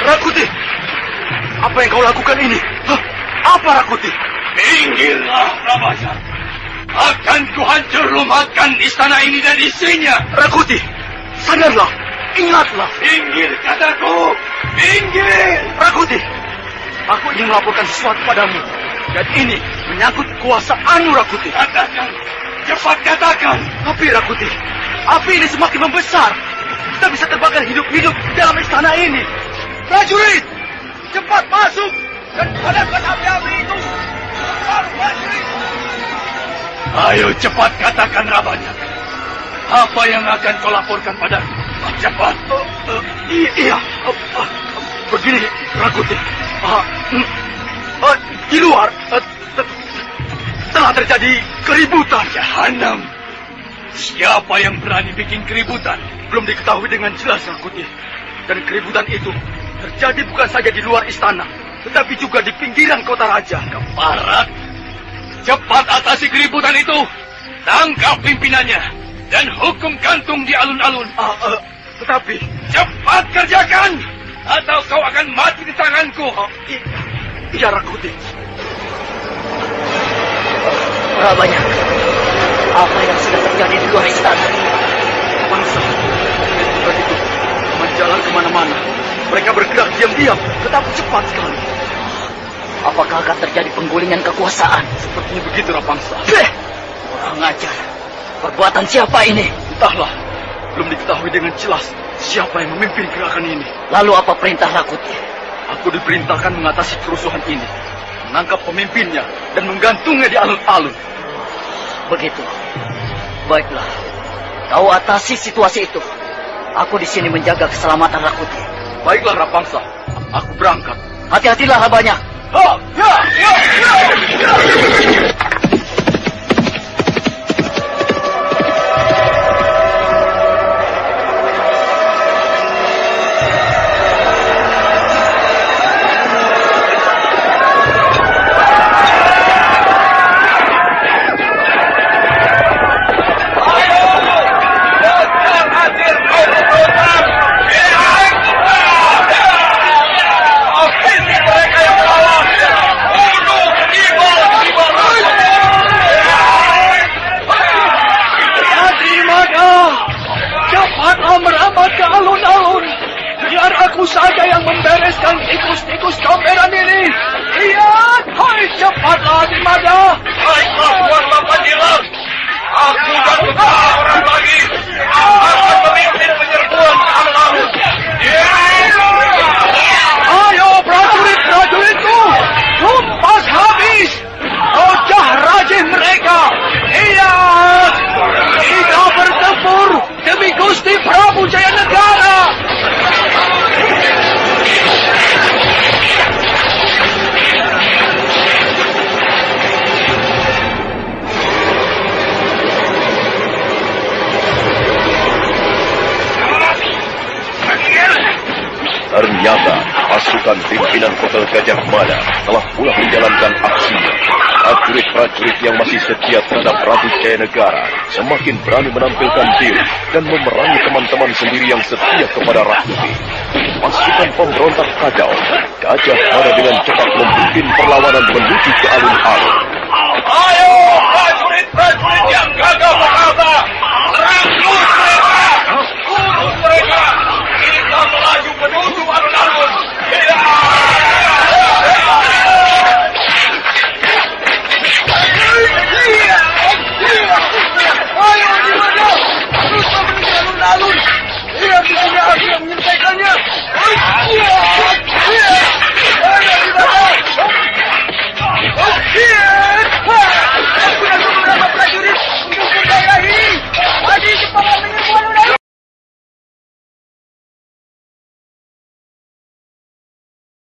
Rakuti, apa yang kau lakukan ini? Apa, Rakuti? Minggirlah, Rabasan. Akan kuhancur lumatkan istana ini dan isinya. Rakuti, Sadarlah, ingatlah. Minggir, kataku! Minggir! Rakuti, aku ingin melaporkan sesuatu padamu. Dan ini menyangkut kekuasaanmu, Rakuti. Katakan, cepat katakan. Tapi Rakuti, api ini semakin membesar. Kita bisa terbakar hidup-hidup dalam istana ini. Prajurit, cepat masuk dan padamkan api-api itu. Cepat, prajurit. Ayo cepat katakan, Rabanyak. Apa yang akan kau laporkan padaku? Cepat. Iya. Begini, Rakuti. Di luar telah terjadi keributan. Jahanam. Siapa yang berani bikin keributan? Belum diketahui dengan jelas, Rakuti. Dan keributan itu terjadi bukan saja di luar istana, tetapi juga di pinggiran kota raja. Keparat. Cepat atasi keributan itu. Tangkap pimpinannya dan hukum gantung di alun-alun. Tetapi cepat kerjakan, atau kau akan mati di tanganku. Iya, Rakuti. Banyak. Apa yang sudah terjadi di luar istana? Bangsa itu menjalan kemana-mana. Mereka bergerak diam-diam, tetapi cepat sekali. Apakah akan terjadi penggulingan kekuasaan? Sepertinya begitu, Rapangsa. Kurang ajar. Perbuatan siapa ini? Entahlah. Belum diketahui dengan jelas siapa yang memimpin gerakan ini. Lalu apa perintah Rakuti? Aku diperintahkan mengatasi kerusuhan ini, menangkap pemimpinnya dan menggantungnya di alun-alun. Begitu. Baiklah. Kau atasi situasi itu. Aku di sini menjaga keselamatan Rakuti. Baiklah, Rapangsa. Aku berangkat. Hati-hatilah, banyak. Saja yang membereskan tikus-tikus comberan ini. Lihat, hai cepatlah Dimada. Baiklah, Tuan Lapanjilan. Aku dan beberapa orang lagi akan memimpin penyerbuan ke alun-alun. Ayo prajurit-prajuritku, tumpas habis. Ocah rajin mereka. Lihat, kita bertempur demi Gusti Prabu Jayanegara. Ternyata pasukan pimpinan Kotel Gajah Mada telah pula menjalankan aksinya. Prajurit-prajurit yang masih setia terhadap Prabu Jayanegara semakin berani menampilkan diri dan memerangi teman-teman sendiri yang setia kepada Rakuti. Pasukan pemberontak kacau, Gajah Mada dengan cepat memimpin perlawanan menuju ke alun-alun. Ayo prajurit-prajurit yang gagah perkasa, rangkul mereka, urus mereka. Kita melaju menuju